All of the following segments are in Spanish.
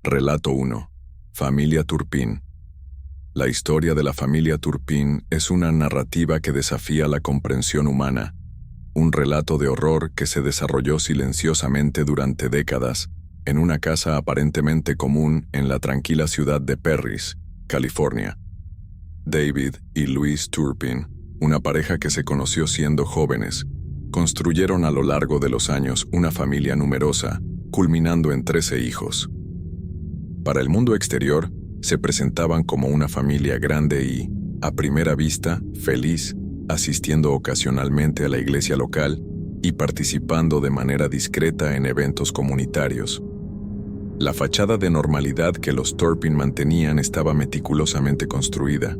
Relato 1. Familia Turpin. La historia de la familia Turpin es una narrativa que desafía la comprensión humana, un relato de horror que se desarrolló silenciosamente durante décadas en una casa aparentemente común en la tranquila ciudad de Perris, California. David y Louise Turpin, una pareja que se conoció siendo jóvenes, construyeron a lo largo de los años una familia numerosa, culminando en 13 hijos. Para el mundo exterior, se presentaban como una familia grande y, a primera vista, feliz, asistiendo ocasionalmente a la iglesia local y participando de manera discreta en eventos comunitarios. La fachada de normalidad que los Turpin mantenían estaba meticulosamente construida,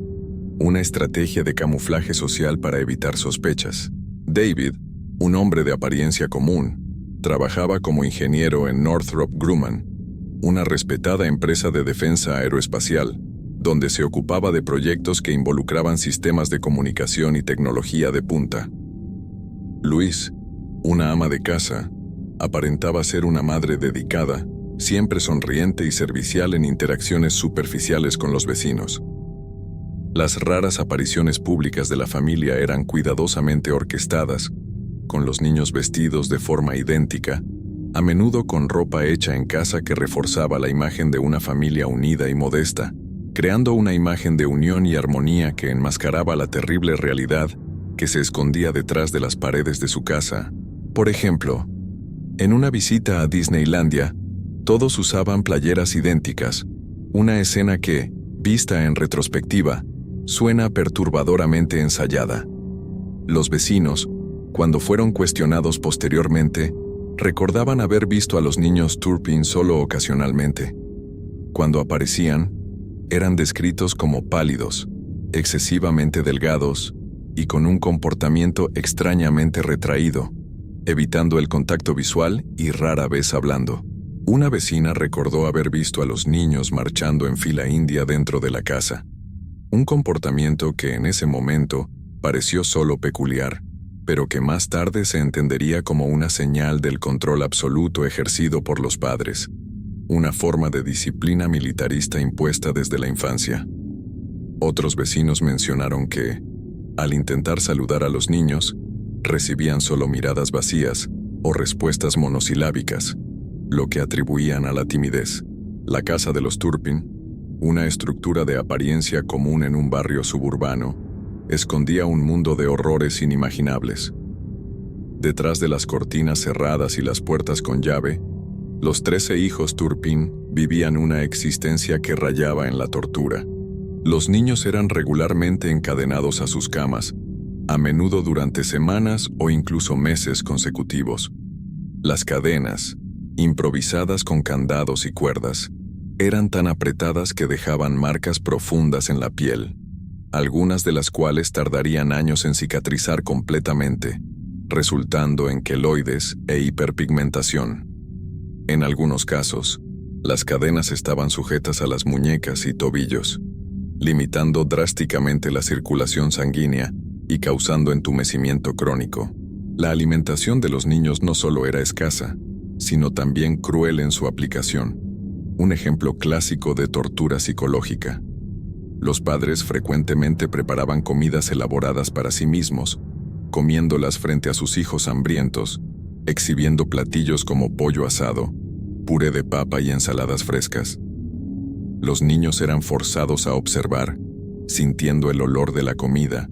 una estrategia de camuflaje social para evitar sospechas. David, un hombre de apariencia común, trabajaba como ingeniero en Northrop Grumman, una respetada empresa de defensa aeroespacial, donde se ocupaba de proyectos que involucraban sistemas de comunicación y tecnología de punta. Louise, una ama de casa, aparentaba ser una madre dedicada, siempre sonriente y servicial en interacciones superficiales con los vecinos. Las raras apariciones públicas de la familia eran cuidadosamente orquestadas, con los niños vestidos de forma idéntica, a menudo con ropa hecha en casa que reforzaba la imagen de una familia unida y modesta, creando una imagen de unión y armonía que enmascaraba la terrible realidad que se escondía detrás de las paredes de su casa. Por ejemplo, en una visita a Disneylandia, todos usaban playeras idénticas, una escena que, vista en retrospectiva, suena perturbadoramente ensayada. Los vecinos, cuando fueron cuestionados posteriormente, recordaban haber visto a los niños Turpin solo ocasionalmente. Cuando aparecían, eran descritos como pálidos, excesivamente delgados y con un comportamiento extrañamente retraído, evitando el contacto visual y rara vez hablando. Una vecina recordó haber visto a los niños marchando en fila india dentro de la casa, un comportamiento que en ese momento pareció solo peculiar, pero que más tarde se entendería como una señal del control absoluto ejercido por los padres, una forma de disciplina militarista impuesta desde la infancia. Otros vecinos mencionaron que, al intentar saludar a los niños, recibían solo miradas vacías o respuestas monosilábicas, lo que atribuían a la timidez. La casa de los Turpin, una estructura de apariencia común en un barrio suburbano, escondía un mundo de horrores inimaginables. Detrás de las cortinas cerradas y las puertas con llave, los 13 hijos Turpin vivían una existencia que rayaba en la tortura. Los niños eran regularmente encadenados a sus camas, a menudo durante semanas o incluso meses consecutivos. Las cadenas, improvisadas con candados y cuerdas, eran tan apretadas que dejaban marcas profundas en la piel, algunas de las cuales tardarían años en cicatrizar completamente, resultando en queloides e hiperpigmentación. En algunos casos, las cadenas estaban sujetas a las muñecas y tobillos, limitando drásticamente la circulación sanguínea y causando entumecimiento crónico. La alimentación de los niños no solo era escasa, sino también cruel en su aplicación, un ejemplo clásico de tortura psicológica. Los padres frecuentemente preparaban comidas elaboradas para sí mismos, comiéndolas frente a sus hijos hambrientos, exhibiendo platillos como pollo asado, puré de papa y ensaladas frescas. Los niños eran forzados a observar, sintiendo el olor de la comida,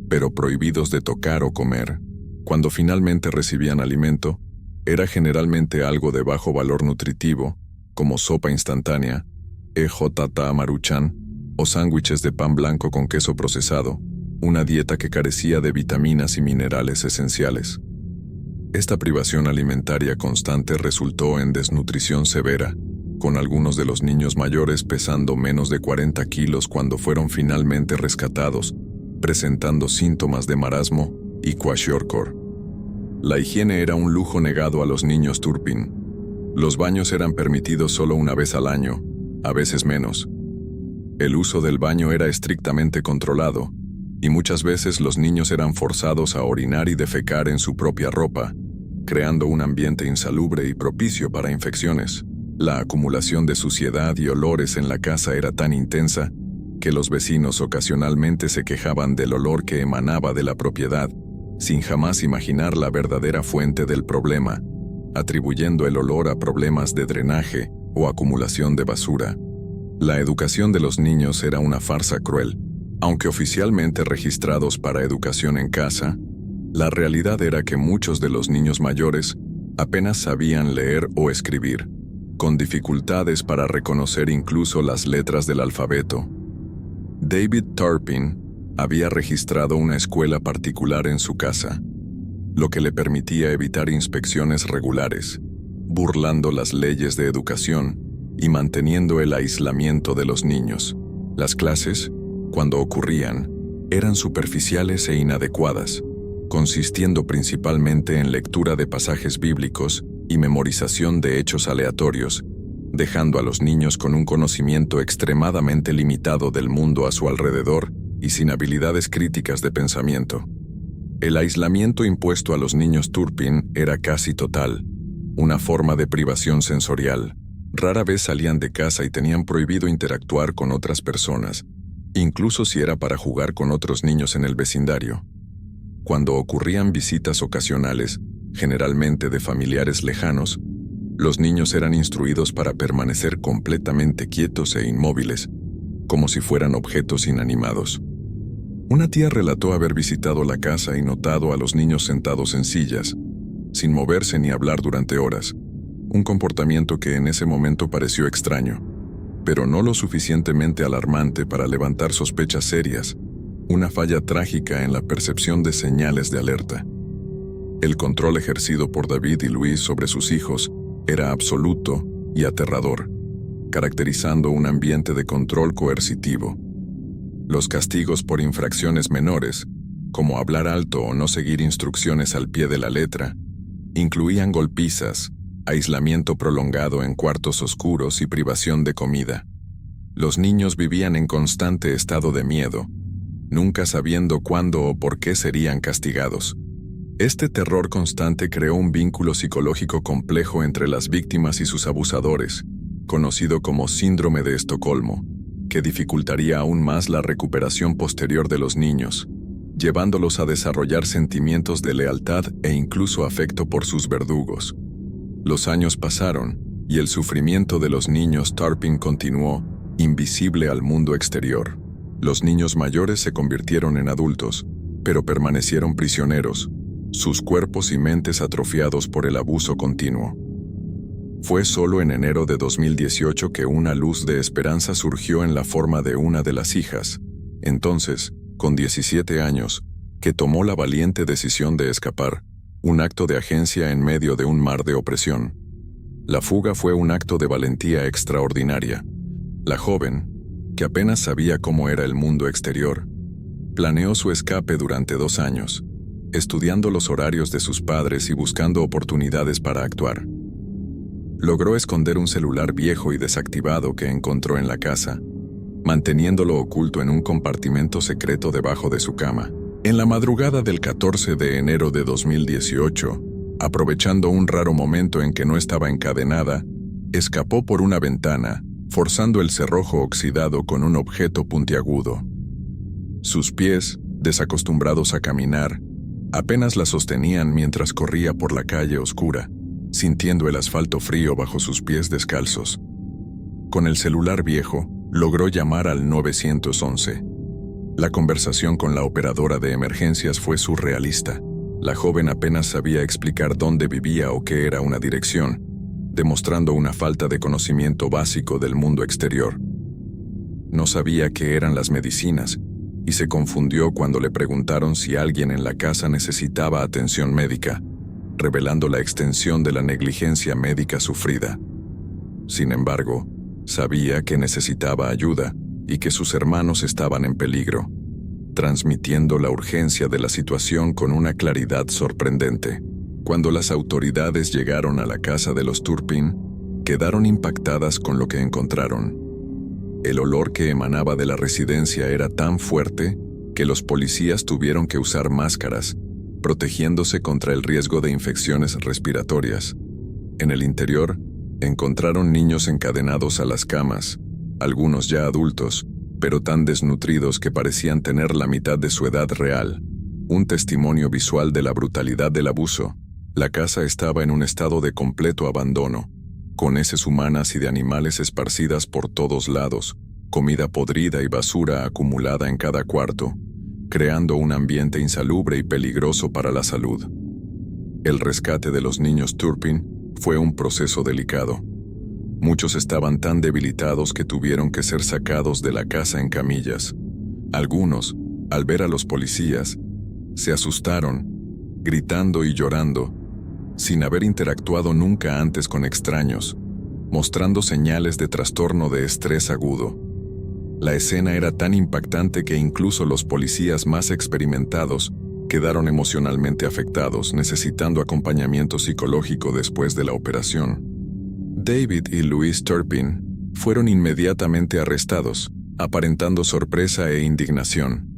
pero prohibidos de tocar o comer. Cuando finalmente recibían alimento, era generalmente algo de bajo valor nutritivo, como sopa instantánea, EJT Maruchan, o sándwiches de pan blanco con queso procesado, una dieta que carecía de vitaminas y minerales esenciales. Esta privación alimentaria constante resultó en desnutrición severa, con algunos de los niños mayores pesando menos de 40 kilos cuando fueron finalmente rescatados, presentando síntomas de marasmo y kwashiorkor. La higiene era un lujo negado a los niños Turpin. Los baños eran permitidos solo una vez al año, a veces menos. El uso del baño era estrictamente controlado, y muchas veces los niños eran forzados a orinar y defecar en su propia ropa, creando un ambiente insalubre y propicio para infecciones. La acumulación de suciedad y olores en la casa era tan intensa que los vecinos ocasionalmente se quejaban del olor que emanaba de la propiedad, sin jamás imaginar la verdadera fuente del problema, atribuyendo el olor a problemas de drenaje o acumulación de basura. La educación de los niños era una farsa cruel. Aunque oficialmente registrados para educación en casa, la realidad era que muchos de los niños mayores apenas sabían leer o escribir, con dificultades para reconocer incluso las letras del alfabeto. David Turpin había registrado una escuela particular en su casa, lo que le permitía evitar inspecciones regulares, burlando las leyes de educación y manteniendo el aislamiento de los niños. Las clases, cuando ocurrían, eran superficiales e inadecuadas, consistiendo principalmente en lectura de pasajes bíblicos y memorización de hechos aleatorios, dejando a los niños con un conocimiento extremadamente limitado del mundo a su alrededor y sin habilidades críticas de pensamiento. El aislamiento impuesto a los niños Turpin era casi total, una forma de privación sensorial. Rara vez salían de casa y tenían prohibido interactuar con otras personas, incluso si era para jugar con otros niños en el vecindario. Cuando ocurrían visitas ocasionales, generalmente de familiares lejanos, los niños eran instruidos para permanecer completamente quietos e inmóviles, como si fueran objetos inanimados. Una tía relató haber visitado la casa y notado a los niños sentados en sillas, sin moverse ni hablar durante horas, un comportamiento que en ese momento pareció extraño, pero no lo suficientemente alarmante para levantar sospechas serias, una falla trágica en la percepción de señales de alerta. El control ejercido por David y Luis sobre sus hijos era absoluto y aterrador, caracterizando un ambiente de control coercitivo. Los castigos por infracciones menores, como hablar alto o no seguir instrucciones al pie de la letra, incluían golpizas, aislamiento prolongado en cuartos oscuros y privación de comida. Los niños vivían en constante estado de miedo, nunca sabiendo cuándo o por qué serían castigados. Este terror constante creó un vínculo psicológico complejo entre las víctimas y sus abusadores, conocido como síndrome de Estocolmo, que dificultaría aún más la recuperación posterior de los niños, llevándolos a desarrollar sentimientos de lealtad e incluso afecto por sus verdugos. Los años pasaron, y el sufrimiento de los niños Turpin continuó, invisible al mundo exterior. Los niños mayores se convirtieron en adultos, pero permanecieron prisioneros, sus cuerpos y mentes atrofiados por el abuso continuo. Fue solo en enero de 2018 que una luz de esperanza surgió en la forma de una de las hijas, entonces, con 17 años, que tomó la valiente decisión de escapar, un acto de agencia en medio de un mar de opresión. La fuga fue un acto de valentía extraordinaria. La joven, que apenas sabía cómo era el mundo exterior, planeó su escape durante 2 años, estudiando los horarios de sus padres y buscando oportunidades para actuar. Logró esconder un celular viejo y desactivado que encontró en la casa, manteniéndolo oculto en un compartimento secreto debajo de su cama. En la madrugada del 14 de enero de 2018, aprovechando un raro momento en que no estaba encadenada, escapó por una ventana, forzando el cerrojo oxidado con un objeto puntiagudo. Sus pies, desacostumbrados a caminar, apenas la sostenían mientras corría por la calle oscura, sintiendo el asfalto frío bajo sus pies descalzos. Con el celular viejo, logró llamar al 911. La conversación con la operadora de emergencias fue surrealista. La joven apenas sabía explicar dónde vivía o qué era una dirección, demostrando una falta de conocimiento básico del mundo exterior. No sabía qué eran las medicinas, y se confundió cuando le preguntaron si alguien en la casa necesitaba atención médica, revelando la extensión de la negligencia médica sufrida. Sin embargo, sabía que necesitaba ayuda y que sus hermanos estaban en peligro, transmitiendo la urgencia de la situación con una claridad sorprendente. Cuando las autoridades llegaron a la casa de los Turpin, quedaron impactadas con lo que encontraron. El olor que emanaba de la residencia era tan fuerte que los policías tuvieron que usar máscaras, protegiéndose contra el riesgo de infecciones respiratorias. En el interior, Encontraron niños encadenados a las camas, algunos ya adultos, pero tan desnutridos que parecían tener la mitad de su edad real. Un testimonio visual de la brutalidad del abuso. La casa estaba en un estado de completo abandono, con heces humanas y de animales esparcidas por todos lados, comida podrida y basura acumulada en cada cuarto, creando un ambiente insalubre y peligroso para la salud. El rescate de los niños Turpin fue un proceso delicado. Muchos estaban tan debilitados que tuvieron que ser sacados de la casa en camillas. Algunos, al ver a los policías, se asustaron, gritando y llorando, sin haber interactuado nunca antes con extraños, mostrando señales de trastorno de estrés agudo. La escena era tan impactante que incluso los policías más experimentados quedaron emocionalmente afectados, necesitando acompañamiento psicológico después de la operación. David y Louise Turpin fueron inmediatamente arrestados, aparentando sorpresa e indignación,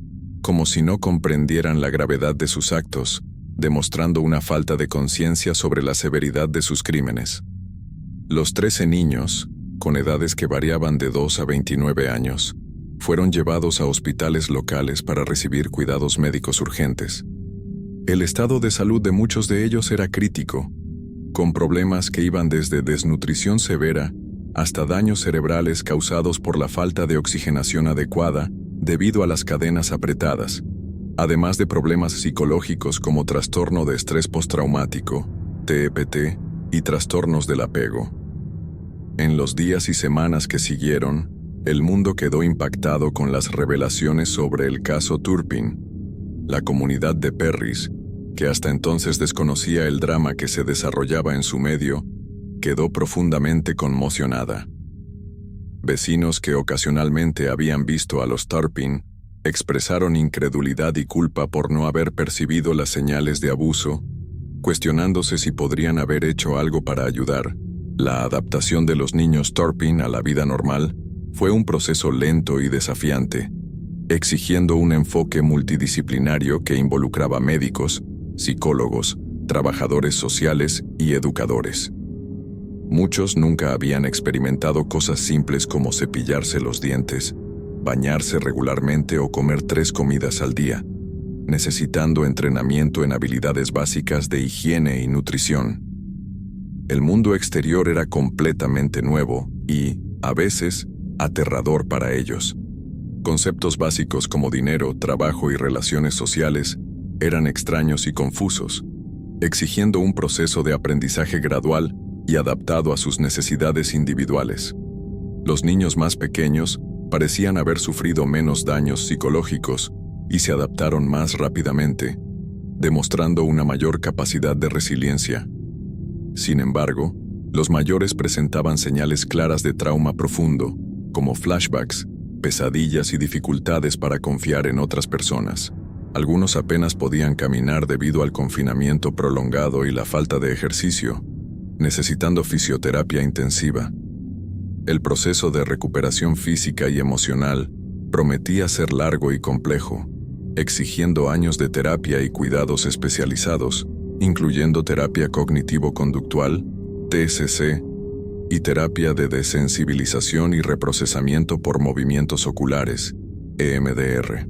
como si no comprendieran la gravedad de sus actos, demostrando una falta de conciencia sobre la severidad de sus crímenes. Los 13 niños, con edades que variaban de 2 a 29 años, fueron llevados a hospitales locales para recibir cuidados médicos urgentes. El estado de salud de muchos de ellos era crítico, con problemas que iban desde desnutrición severa hasta daños cerebrales causados por la falta de oxigenación adecuada debido a las cadenas apretadas, además de problemas psicológicos como trastorno de estrés postraumático, TEPT, y trastornos del apego. En los días y semanas que siguieron, el mundo quedó impactado con las revelaciones sobre el caso Turpin. La comunidad de Perrys, que hasta entonces desconocía el drama que se desarrollaba en su medio, quedó profundamente conmocionada. Vecinos que ocasionalmente habían visto a los Turpin expresaron incredulidad y culpa por no haber percibido las señales de abuso, cuestionándose si podrían haber hecho algo para ayudar. La adaptación de los niños Turpin a la vida normal fue un proceso lento y desafiante, exigiendo un enfoque multidisciplinario que involucraba médicos, psicólogos, trabajadores sociales y educadores. Muchos nunca habían experimentado cosas simples como cepillarse los dientes, bañarse regularmente o comer 3 comidas al día, necesitando entrenamiento en habilidades básicas de higiene y nutrición. El mundo exterior era completamente nuevo y, a veces, aterrador para ellos. Conceptos básicos como dinero, trabajo y relaciones sociales eran extraños y confusos, exigiendo un proceso de aprendizaje gradual y adaptado a sus necesidades individuales. Los niños más pequeños parecían haber sufrido menos daños psicológicos y se adaptaron más rápidamente, demostrando una mayor capacidad de resiliencia. Sin embargo, los mayores presentaban señales claras de trauma profundo, como flashbacks, pesadillas y dificultades para confiar en otras personas. Algunos apenas podían caminar debido al confinamiento prolongado y la falta de ejercicio, necesitando fisioterapia intensiva. El proceso de recuperación física y emocional prometía ser largo y complejo, exigiendo años de terapia y cuidados especializados, incluyendo terapia cognitivo-conductual, TCC, y terapia de desensibilización y reprocesamiento por movimientos oculares, EMDR.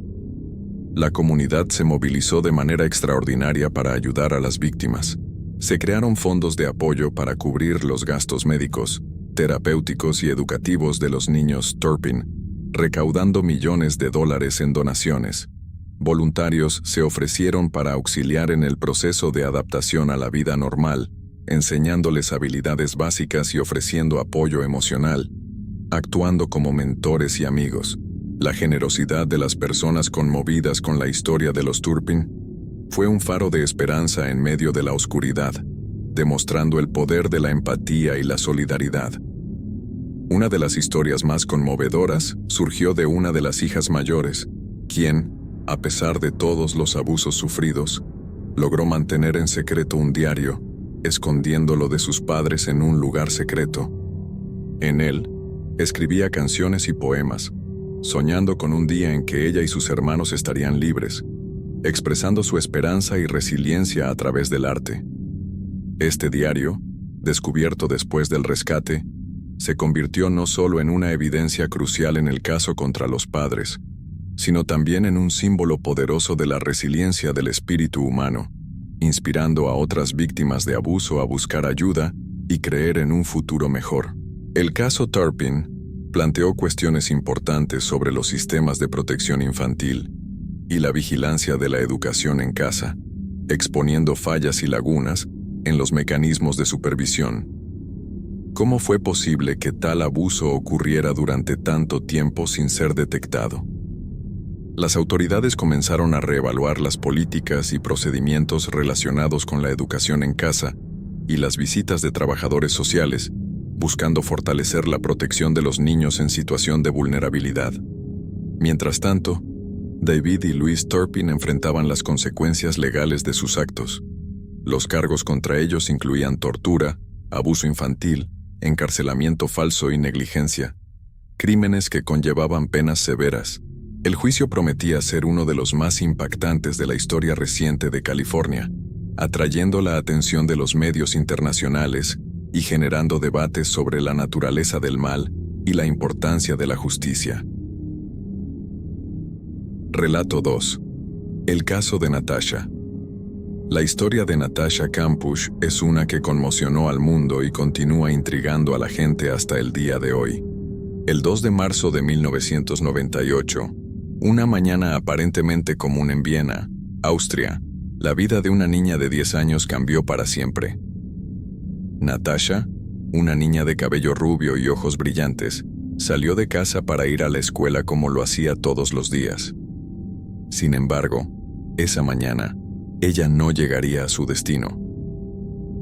La comunidad se movilizó de manera extraordinaria para ayudar a las víctimas. Se crearon fondos de apoyo para cubrir los gastos médicos, terapéuticos y educativos de los niños Turpin, recaudando millones de dólares en donaciones. Voluntarios se ofrecieron para auxiliar en el proceso de adaptación a la vida normal, enseñándoles habilidades básicas y ofreciendo apoyo emocional, actuando como mentores y amigos. La generosidad de las personas conmovidas con la historia de los Turpin fue un faro de esperanza en medio de la oscuridad, demostrando el poder de la empatía y la solidaridad. Una de las historias más conmovedoras surgió de una de las hijas mayores, quien, a pesar de todos los abusos sufridos, logró mantener en secreto un diario, escondiéndolo de sus padres en un lugar secreto. En él, escribía canciones y poemas, soñando con un día en que ella y sus hermanos estarían libres, expresando su esperanza y resiliencia a través del arte. Este diario, descubierto después del rescate, se convirtió no solo en una evidencia crucial en el caso contra los padres, sino también en un símbolo poderoso de la resiliencia del espíritu humano, inspirando a otras víctimas de abuso a buscar ayuda y creer en un futuro mejor. El caso Turpin planteó cuestiones importantes sobre los sistemas de protección infantil y la vigilancia de la educación en casa, exponiendo fallas y lagunas en los mecanismos de supervisión. ¿Cómo fue posible que tal abuso ocurriera durante tanto tiempo sin ser detectado? Las autoridades comenzaron a reevaluar las políticas y procedimientos relacionados con la educación en casa y las visitas de trabajadores sociales, buscando fortalecer la protección de los niños en situación de vulnerabilidad. Mientras tanto, David y Louise Turpin enfrentaban las consecuencias legales de sus actos. Los cargos contra ellos incluían tortura, abuso infantil, encarcelamiento falso y negligencia, crímenes que conllevaban penas severas. El juicio prometía ser uno de los más impactantes de la historia reciente de California, atrayendo la atención de los medios internacionales y generando debates sobre la naturaleza del mal y la importancia de la justicia. Relato 2. El caso de Natasha. La historia de Natasha Kampusch es una que conmocionó al mundo y continúa intrigando a la gente hasta el día de hoy. El 2 de marzo de 1998, una mañana aparentemente común en Viena, Austria, la vida de una niña de 10 años cambió para siempre. Natasha, una niña de cabello rubio y ojos brillantes, salió de casa para ir a la escuela como lo hacía todos los días. Sin embargo, esa mañana, ella no llegaría a su destino.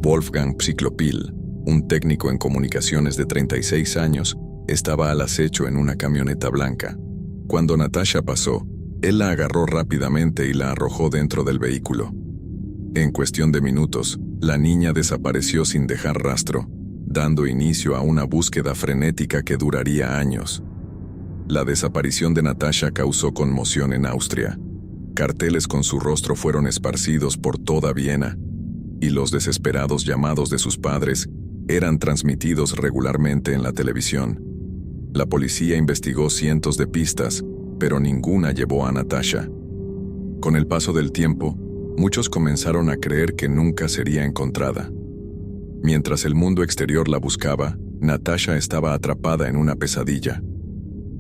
Wolfgang Psyklopil, un técnico en comunicaciones de 36 años, estaba al acecho en una camioneta blanca. Cuando Natasha pasó, él la agarró rápidamente y la arrojó dentro del vehículo. En cuestión de minutos, la niña desapareció sin dejar rastro, dando inicio a una búsqueda frenética que duraría años. La desaparición de Natasha causó conmoción en Austria. Carteles con su rostro fueron esparcidos por toda Viena, y los desesperados llamados de sus padres eran transmitidos regularmente en la televisión. La policía investigó cientos de pistas, pero ninguna llevó a Natasha. Con el paso del tiempo, muchos comenzaron a creer que nunca sería encontrada. Mientras el mundo exterior la buscaba, Natasha estaba atrapada en una pesadilla.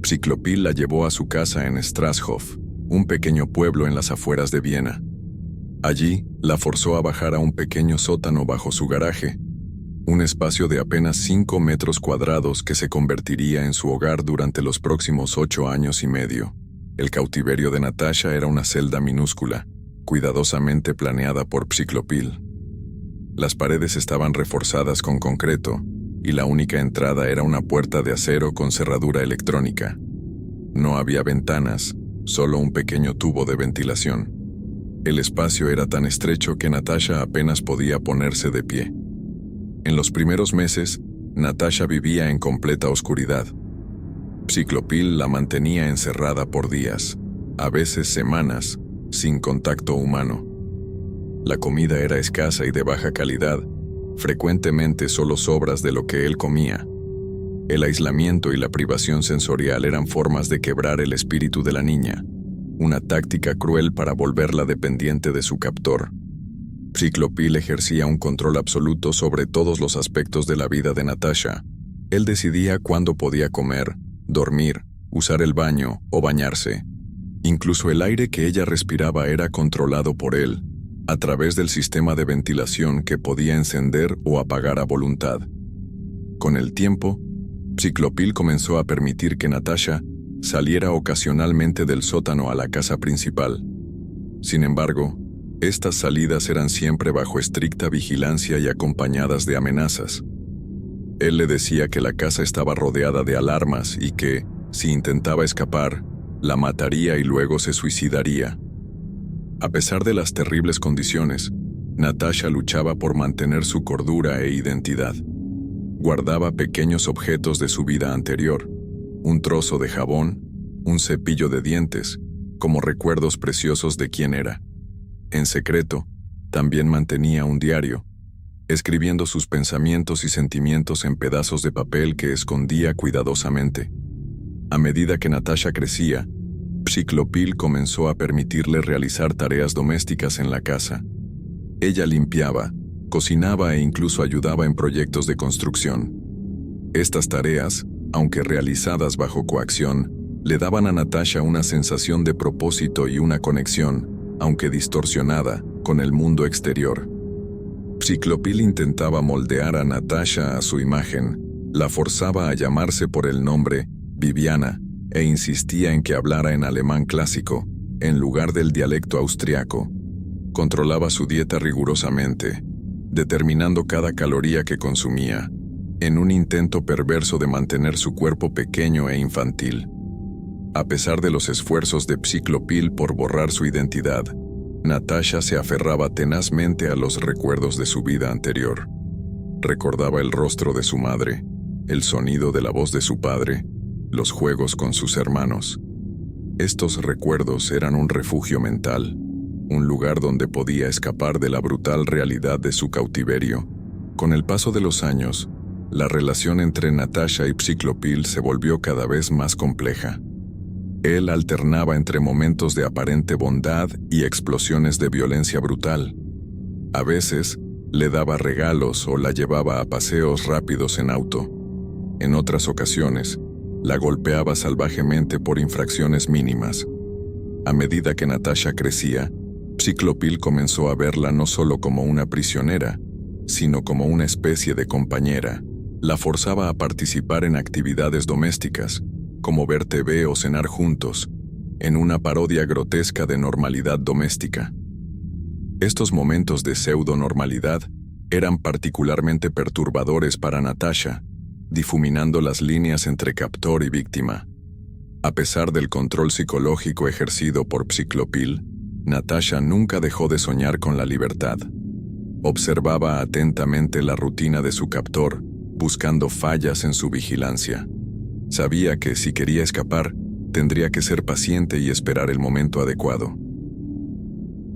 Psyklopil la llevó a su casa en Strasshof, un pequeño pueblo en las afueras de Viena. Allí, la forzó a bajar a un pequeño sótano bajo su garaje, un espacio de apenas 5 metros cuadrados que se convertiría en su hogar durante los próximos 8 años y medio. El cautiverio de Natasha era una celda minúscula, cuidadosamente planeada por Psyklopil. Las paredes estaban reforzadas con concreto, y la única entrada era una puerta de acero con cerradura electrónica. No había ventanas, solo un pequeño tubo de ventilación. El espacio era tan estrecho que Natasha apenas podía ponerse de pie. En los primeros meses, Natasha vivía en completa oscuridad. Psyklopil la mantenía encerrada por días, a veces semanas, sin contacto humano. La comida era escasa y de baja calidad, frecuentemente solo sobras de lo que él comía. El aislamiento y la privación sensorial eran formas de quebrar el espíritu de la niña, una táctica cruel para volverla dependiente de su captor. Psyklopil ejercía un control absoluto sobre todos los aspectos de la vida de Natasha. Él decidía cuándo podía comer, dormir, usar el baño o bañarse. Incluso el aire que ella respiraba era controlado por él, a través del sistema de ventilación que podía encender o apagar a voluntad. Con el tiempo, Psyklopil comenzó a permitir que Natasha saliera ocasionalmente del sótano a la casa principal. Sin embargo, estas salidas eran siempre bajo estricta vigilancia y acompañadas de amenazas. Él le decía que la casa estaba rodeada de alarmas y que, si intentaba escapar, la mataría y luego se suicidaría. A pesar de las terribles condiciones, Natasha luchaba por mantener su cordura e identidad. Guardaba pequeños objetos de su vida anterior, un trozo de jabón, un cepillo de dientes, como recuerdos preciosos de quién era. En secreto, también mantenía un diario, escribiendo sus pensamientos y sentimientos en pedazos de papel que escondía cuidadosamente. A medida que Natasha crecía, Psiklopil comenzó a permitirle realizar tareas domésticas en la casa. Ella limpiaba, cocinaba e incluso ayudaba en proyectos de construcción. Estas tareas, aunque realizadas bajo coacción, le daban a Natasha una sensación de propósito y una conexión, aunque distorsionada, con el mundo exterior. Psiklopil intentaba moldear a Natasha a su imagen, la forzaba a llamarse por el nombre Viviana e insistía en que hablara en alemán clásico, en lugar del dialecto austriaco. Controlaba su dieta rigurosamente, determinando cada caloría que consumía, en un intento perverso de mantener su cuerpo pequeño e infantil. A pesar de los esfuerzos de Psiklopil por borrar su identidad, Natasha se aferraba tenazmente a los recuerdos de su vida anterior. Recordaba el rostro de su madre, el sonido de la voz de su padre, los juegos con sus hermanos. Estos recuerdos eran un refugio mental, un lugar donde podía escapar de la brutal realidad de su cautiverio. Con el paso de los años, la relación entre Natasha y Psiklopil se volvió cada vez más compleja. Él alternaba entre momentos de aparente bondad y explosiones de violencia brutal. A veces, le daba regalos o la llevaba a paseos rápidos en auto. En otras ocasiones, la golpeaba salvajemente por infracciones mínimas. A medida que Natasha crecía, Psiklopil comenzó a verla no solo como una prisionera, sino como una especie de compañera. La forzaba a participar en actividades domésticas, como ver TV o cenar juntos, en una parodia grotesca de normalidad doméstica. Estos momentos de pseudo-normalidad eran particularmente perturbadores para Natasha, difuminando las líneas entre captor y víctima. A pesar del control psicológico ejercido por Psiklopil, Natasha nunca dejó de soñar con la libertad. Observaba atentamente la rutina de su captor, buscando fallas en su vigilancia. Sabía que si quería escapar, tendría que ser paciente y esperar el momento adecuado.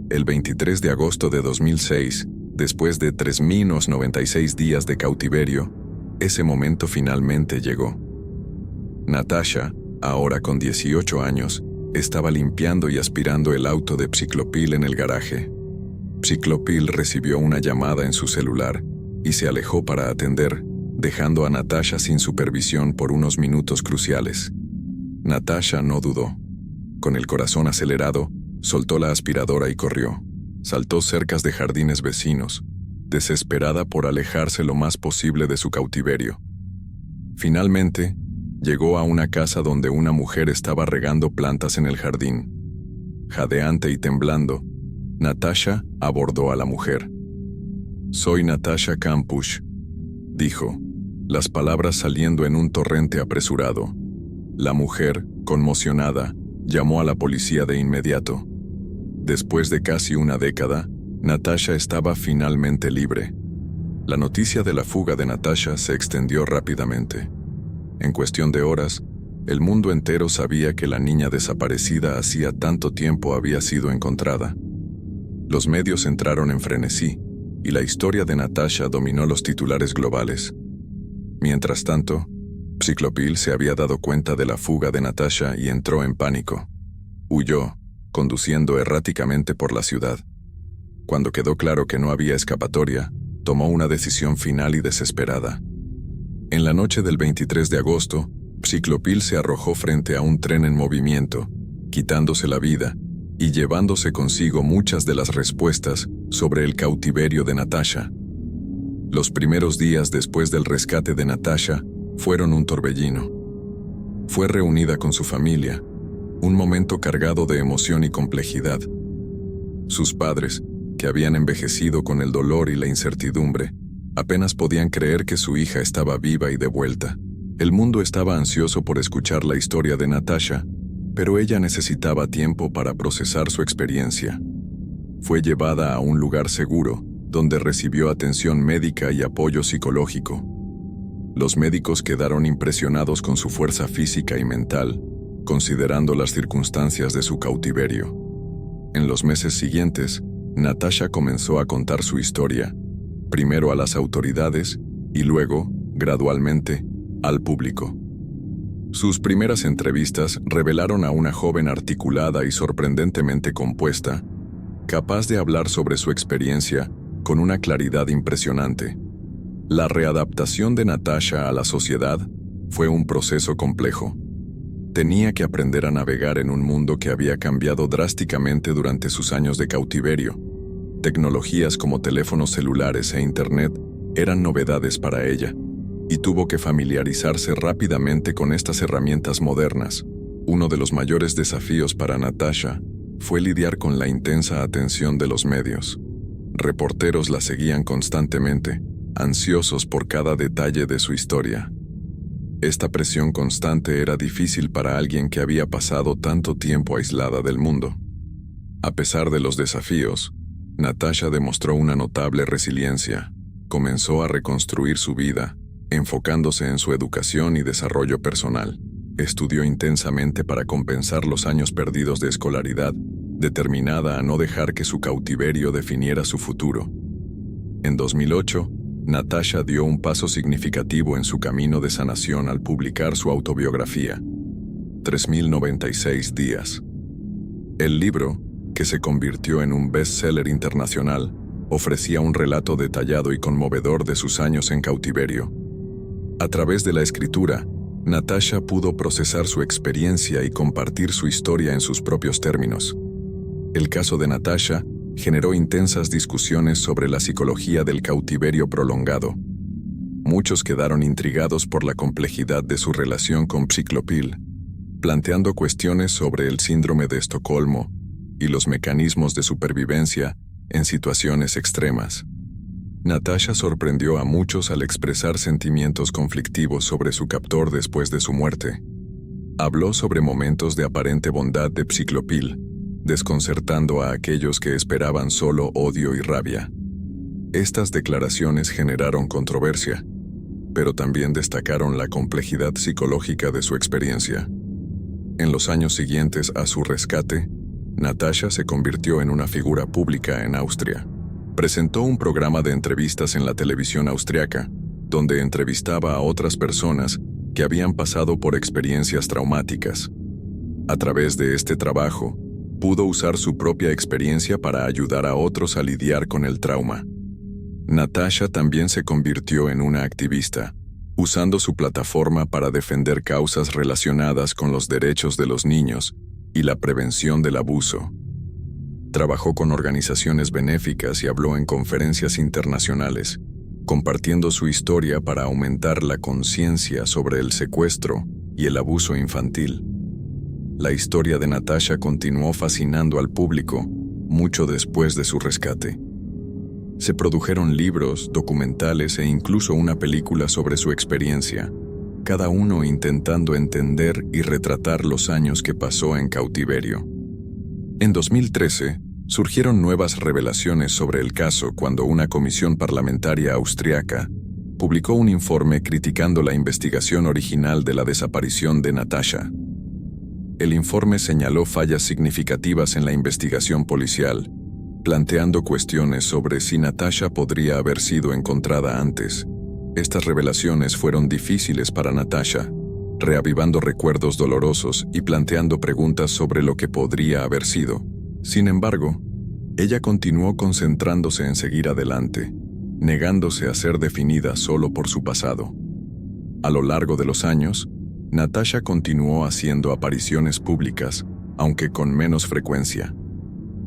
El 23 de agosto de 2006, después de 3.096 días de cautiverio, ese momento finalmente llegó. Natasha, ahora con 18 años, estaba limpiando y aspirando el auto de Psiklopil en el garaje. Psiklopil recibió una llamada en su celular y se alejó para atender, dejando a Natasha sin supervisión por unos minutos cruciales. Natasha no dudó. Con el corazón acelerado, soltó la aspiradora y corrió. Saltó cercas de jardines vecinos, desesperada por alejarse lo más posible de su cautiverio. Finalmente, llegó a una casa donde una mujer estaba regando plantas en el jardín. Jadeante y temblando, Natasha abordó a la mujer. «Soy Natasha Kampusch», dijo, las palabras saliendo en un torrente apresurado. La mujer, conmocionada, llamó a la policía de inmediato. Después de casi una década, Natasha estaba finalmente libre. La noticia de la fuga de Natasha se extendió rápidamente. En cuestión de horas, el mundo entero sabía que la niña desaparecida hacía tanto tiempo había sido encontrada. Los medios entraron en frenesí, y la historia de Natasha dominó los titulares globales. Mientras tanto, Psiklopil se había dado cuenta de la fuga de Natasha y entró en pánico. Huyó, conduciendo erráticamente por la ciudad. Cuando quedó claro que no había escapatoria, tomó una decisión final y desesperada. En la noche del 23 de agosto, Psiklopil se arrojó frente a un tren en movimiento, quitándose la vida y llevándose consigo muchas de las respuestas sobre el cautiverio de Natasha. Los primeros días después del rescate de Natasha fueron un torbellino. Fue reunida con su familia, un momento cargado de emoción y complejidad. Sus padres, que habían envejecido con el dolor y la incertidumbre, apenas podían creer que su hija estaba viva y de vuelta. El mundo estaba ansioso por escuchar la historia de Natasha, pero ella necesitaba tiempo para procesar su experiencia. Fue llevada a un lugar seguro, donde recibió atención médica y apoyo psicológico. Los médicos quedaron impresionados con su fuerza física y mental, considerando las circunstancias de su cautiverio. En los meses siguientes, Natasha comenzó a contar su historia, primero a las autoridades y luego, gradualmente, al público. Sus primeras entrevistas revelaron a una joven articulada y sorprendentemente compuesta, capaz de hablar sobre su experiencia con una claridad impresionante. La readaptación de Natasha a la sociedad fue un proceso complejo. Tenía que aprender a navegar en un mundo que había cambiado drásticamente durante sus años de cautiverio. Tecnologías como teléfonos celulares e Internet eran novedades para ella, y tuvo que familiarizarse rápidamente con estas herramientas modernas. Uno de los mayores desafíos para Natasha fue lidiar con la intensa atención de los medios. Reporteros la seguían constantemente, ansiosos por cada detalle de su historia. Esta presión constante era difícil para alguien que había pasado tanto tiempo aislada del mundo. A pesar de los desafíos, Natasha demostró una notable resiliencia. Comenzó a reconstruir su vida, enfocándose en su educación y desarrollo personal. Estudió intensamente para compensar los años perdidos de escolaridad, determinada a no dejar que su cautiverio definiera su futuro. En 2008, Natasha dio un paso significativo en su camino de sanación al publicar su autobiografía, 3096 días. El libro, que se convirtió en un bestseller internacional, ofrecía un relato detallado y conmovedor de sus años en cautiverio. A través de la escritura, Natasha pudo procesar su experiencia y compartir su historia en sus propios términos. El caso de Natasha generó intensas discusiones sobre la psicología del cautiverio prolongado. Muchos quedaron intrigados por la complejidad de su relación con Ciclopil, planteando cuestiones sobre el síndrome de Estocolmo y los mecanismos de supervivencia en situaciones extremas. Natasha sorprendió a muchos al expresar sentimientos conflictivos sobre su captor después de su muerte. Habló sobre momentos de aparente bondad de Ciclopil, desconcertando a aquellos que esperaban solo odio y rabia. Estas declaraciones generaron controversia, pero también destacaron la complejidad psicológica de su experiencia. En los años siguientes a su rescate, Natasha se convirtió en una figura pública en Austria. Presentó un programa de entrevistas en la televisión austriaca, donde entrevistaba a otras personas que habían pasado por experiencias traumáticas. A través de este trabajo, pudo usar su propia experiencia para ayudar a otros a lidiar con el trauma. Natasha también se convirtió en una activista, usando su plataforma para defender causas relacionadas con los derechos de los niños y la prevención del abuso. Trabajó con organizaciones benéficas y habló en conferencias internacionales, compartiendo su historia para aumentar la conciencia sobre el secuestro y el abuso infantil. La historia de Natasha continuó fascinando al público mucho después de su rescate. Se produjeron libros, documentales e incluso una película sobre su experiencia, cada uno intentando entender y retratar los años que pasó en cautiverio. En 2013, surgieron nuevas revelaciones sobre el caso cuando una comisión parlamentaria austriaca publicó un informe criticando la investigación original de la desaparición de Natasha. El informe señaló fallas significativas en la investigación policial, planteando cuestiones sobre si Natasha podría haber sido encontrada antes. Estas revelaciones fueron difíciles para Natasha, reavivando recuerdos dolorosos y planteando preguntas sobre lo que podría haber sido. Sin embargo, ella continuó concentrándose en seguir adelante, negándose a ser definida solo por su pasado. A lo largo de los años, Natasha continuó haciendo apariciones públicas, aunque con menos frecuencia.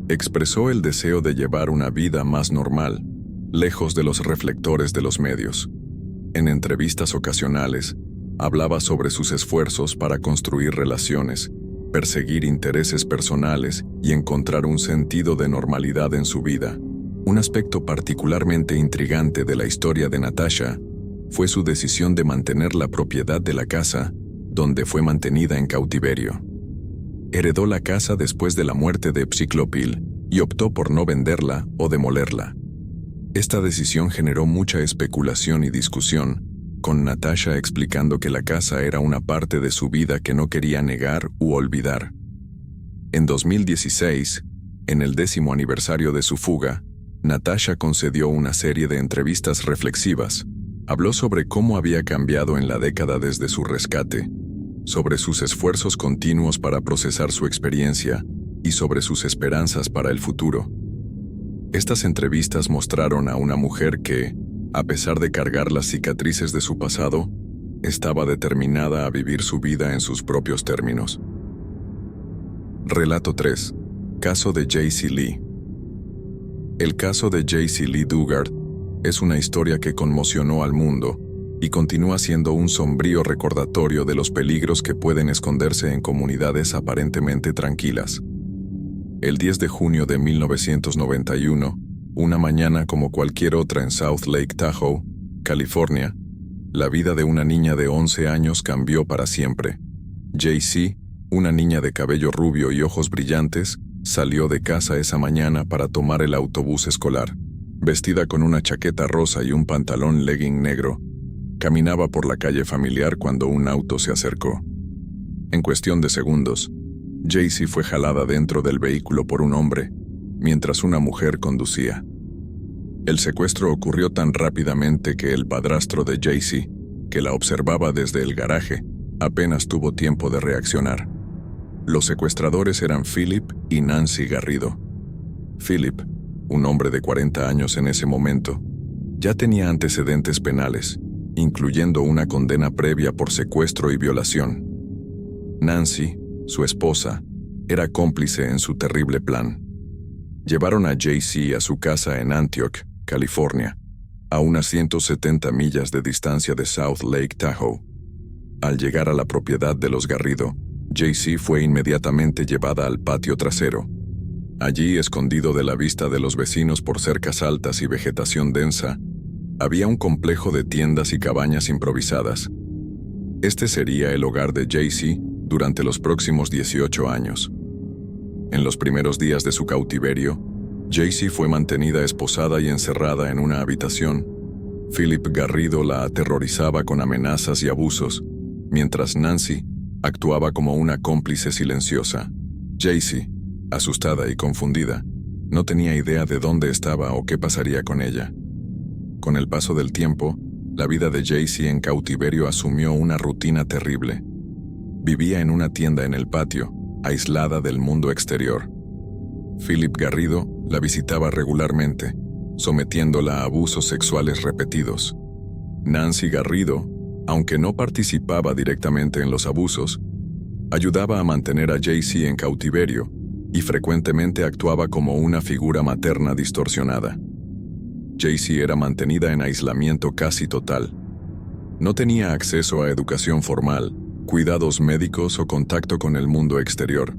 Expresó el deseo de llevar una vida más normal, lejos de los reflectores de los medios. En entrevistas ocasionales, hablaba sobre sus esfuerzos para construir relaciones, perseguir intereses personales y encontrar un sentido de normalidad en su vida. Un aspecto particularmente intrigante de la historia de Natasha fue su decisión de mantener la propiedad de la casa donde fue mantenida en cautiverio. Heredó la casa después de la muerte de Ciclopil y optó por no venderla o demolerla. Esta decisión generó mucha especulación y discusión, con Natasha explicando que la casa era una parte de su vida que no quería negar u olvidar. En 2016, en el 10º aniversario de su fuga, Natasha concedió una serie de entrevistas reflexivas. Habló sobre cómo había cambiado en la década desde su rescate, sobre sus esfuerzos continuos para procesar su experiencia y sobre sus esperanzas para el futuro. Estas entrevistas mostraron a una mujer que, a pesar de cargar las cicatrices de su pasado, estaba determinada a vivir su vida en sus propios términos. Relato 3. Caso de Jaycee Lee. El caso de Jaycee Lee Dugard es una historia que conmocionó al mundo y continúa siendo un sombrío recordatorio de los peligros que pueden esconderse en comunidades aparentemente tranquilas. El 10 de junio de 1991, una mañana como cualquier otra en South Lake Tahoe, California, la vida de una niña de 11 años cambió para siempre. Jaycee, una niña de cabello rubio y ojos brillantes, salió de casa esa mañana para tomar el autobús escolar. Vestida con una chaqueta rosa y un pantalón legging negro, caminaba por la calle familiar cuando un auto se acercó. En cuestión de segundos, Jaycee fue jalada dentro del vehículo por un hombre, mientras una mujer conducía. El secuestro ocurrió tan rápidamente que el padrastro de Jaycee, que la observaba desde el garaje, apenas tuvo tiempo de reaccionar. Los secuestradores eran Philip y Nancy Garrido. Philip, un hombre de 40 años en ese momento, ya tenía antecedentes penales, incluyendo una condena previa por secuestro y violación. Nancy, su esposa, era cómplice en su terrible plan. Llevaron a Jaycee a su casa en Antioch, California, a unas 170 millas de distancia de South Lake Tahoe. Al llegar a la propiedad de los Garrido, Jaycee fue inmediatamente llevada al patio trasero. Allí, escondido de la vista de los vecinos por cercas altas y vegetación densa, había un complejo de tiendas y cabañas improvisadas. Este sería el hogar de Jaycee durante los próximos 18 años. En los primeros días de su cautiverio, Jaycee fue mantenida esposada y encerrada en una habitación. Philip Garrido la aterrorizaba con amenazas y abusos, mientras Nancy actuaba como una cómplice silenciosa. Jaycee, asustada y confundida, no tenía idea de dónde estaba o qué pasaría con ella. Con el paso del tiempo, la vida de Jaycee en cautiverio asumió una rutina terrible. Vivía en una tienda en el patio, aislada del mundo exterior. Philip Garrido la visitaba regularmente, sometiéndola a abusos sexuales repetidos. Nancy Garrido, aunque no participaba directamente en los abusos, ayudaba a mantener a Jaycee en cautiverio y frecuentemente actuaba como una figura materna distorsionada. Jaycee era mantenida en aislamiento casi total. No tenía acceso a educación formal, cuidados médicos o contacto con el mundo exterior.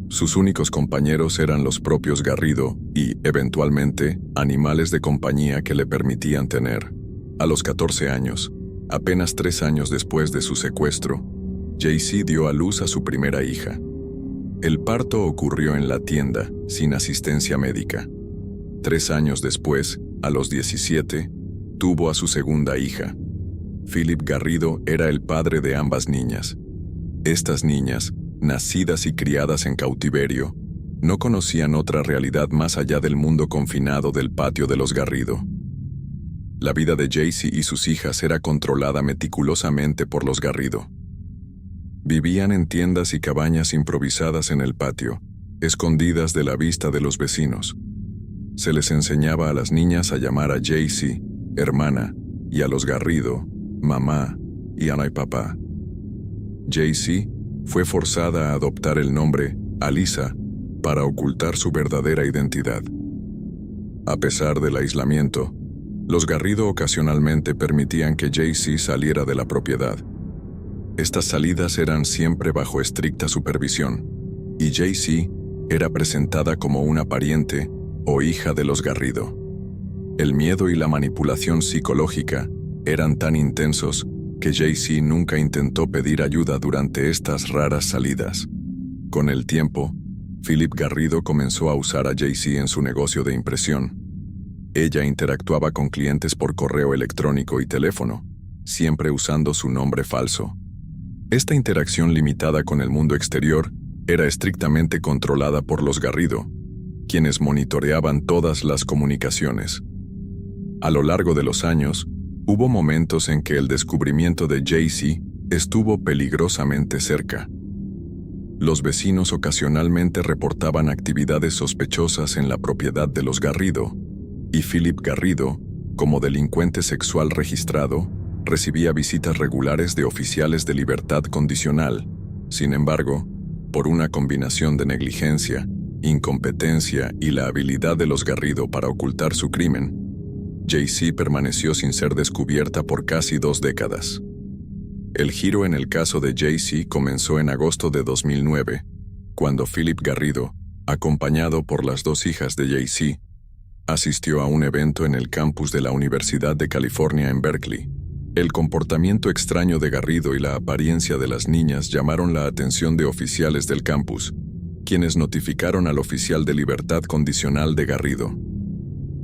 Sus únicos compañeros eran los propios Garrido y, eventualmente, animales de compañía que le permitían tener. A los 14 años, apenas 3 años después de su secuestro, Jaycee dio a luz a su primera hija. El parto ocurrió en la tienda, sin asistencia médica. 3 años después, a los 17, tuvo a su segunda hija. Philip Garrido era el padre de ambas niñas. Estas niñas, nacidas y criadas en cautiverio, no conocían otra realidad más allá del mundo confinado del patio de los Garrido. La vida de Jaycee y sus hijas era controlada meticulosamente por los Garrido. Vivían en tiendas y cabañas improvisadas en el patio, escondidas de la vista de los vecinos. Se les enseñaba a las niñas a llamar a Jaycee, hermana, y a los Garrido, mamá y Ana y papá. Jaycee fue forzada a adoptar el nombre Alisa para ocultar su verdadera identidad. A pesar del aislamiento, los Garrido ocasionalmente permitían que Jaycee saliera de la propiedad. Estas salidas eran siempre bajo estricta supervisión, y Jaycee era presentada como una pariente o hija de los Garrido. El miedo y la manipulación psicológica eran tan intensos que Jaycee nunca intentó pedir ayuda durante estas raras salidas. Con el tiempo, Philip Garrido comenzó a usar a Jaycee en su negocio de impresión. Ella interactuaba con clientes por correo electrónico y teléfono, siempre usando su nombre falso. Esta interacción limitada con el mundo exterior era estrictamente controlada por los Garrido, quienes monitoreaban todas las comunicaciones. A lo largo de los años, hubo momentos en que el descubrimiento de Jaycee estuvo peligrosamente cerca. Los vecinos ocasionalmente reportaban actividades sospechosas en la propiedad de los Garrido, y Philip Garrido, como delincuente sexual registrado, recibía visitas regulares de oficiales de libertad condicional. Sin embargo, por una combinación de negligencia, incompetencia y la habilidad de los Garrido para ocultar su crimen, Jaycee permaneció sin ser descubierta por casi 2 décadas. El giro en el caso de Jaycee comenzó en agosto de 2009, cuando Philip Garrido, acompañado por las 2 hijas de Jaycee, asistió a un evento en el campus de la Universidad de California en Berkeley. El comportamiento extraño de Garrido y la apariencia de las niñas llamaron la atención de oficiales del campus, quienes notificaron al oficial de libertad condicional de Garrido.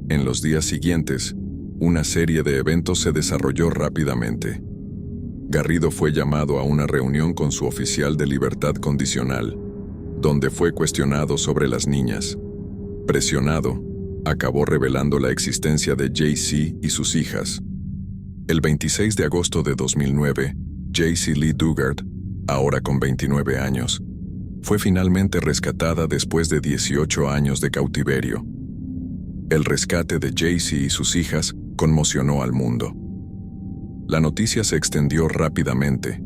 En los días siguientes, una serie de eventos se desarrolló rápidamente. Garrido fue llamado a una reunión con su oficial de libertad condicional, donde fue cuestionado sobre las niñas. Presionado, acabó revelando la existencia de Jaycee y sus hijas. El 26 de agosto de 2009, Jaycee Lee Dugard, ahora con 29 años, fue finalmente rescatada después de 18 años de cautiverio. El rescate de Jaycee y sus hijas conmocionó al mundo. La noticia se extendió rápidamente,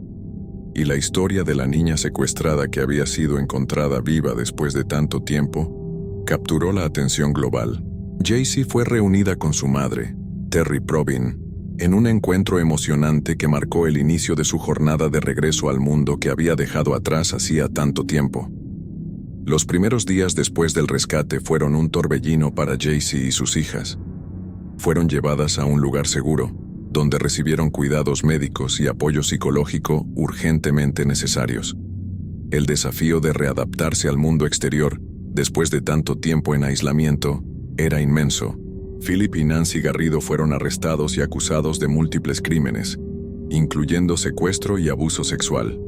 y la historia de la niña secuestrada que había sido encontrada viva después de tanto tiempo capturó la atención global. Jaycee fue reunida con su madre, Terry Probin, en un encuentro emocionante que marcó el inicio de su jornada de regreso al mundo que había dejado atrás hacía tanto tiempo. Los primeros días después del rescate fueron un torbellino para Jaycee y sus hijas. Fueron llevadas a un lugar seguro, donde recibieron cuidados médicos y apoyo psicológico urgentemente necesarios. El desafío de readaptarse al mundo exterior, después de tanto tiempo en aislamiento, era inmenso. Philip y Nancy Garrido fueron arrestados y acusados de múltiples crímenes, incluyendo secuestro y abuso sexual.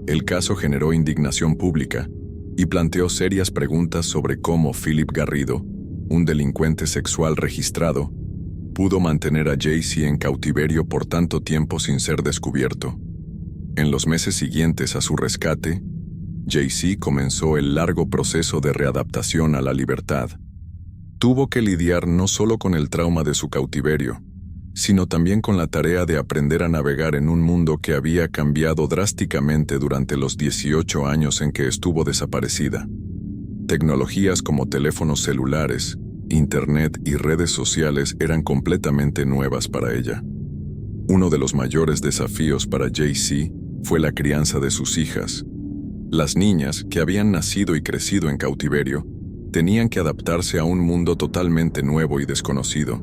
El caso generó indignación pública y planteó serias preguntas sobre cómo Philip Garrido, un delincuente sexual registrado, pudo mantener a Jaycee en cautiverio por tanto tiempo sin ser descubierto. En los meses siguientes a su rescate, Jaycee comenzó el largo proceso de readaptación a la libertad. Tuvo que lidiar no solo con el trauma de su cautiverio, sino también con la tarea de aprender a navegar en un mundo que había cambiado drásticamente durante los 18 años en que estuvo desaparecida. Tecnologías como teléfonos celulares, Internet y redes sociales eran completamente nuevas para ella. Uno de los mayores desafíos para Jaycee fue la crianza de sus hijas. Las niñas, que habían nacido y crecido en cautiverio, tenían que adaptarse a un mundo totalmente nuevo y desconocido.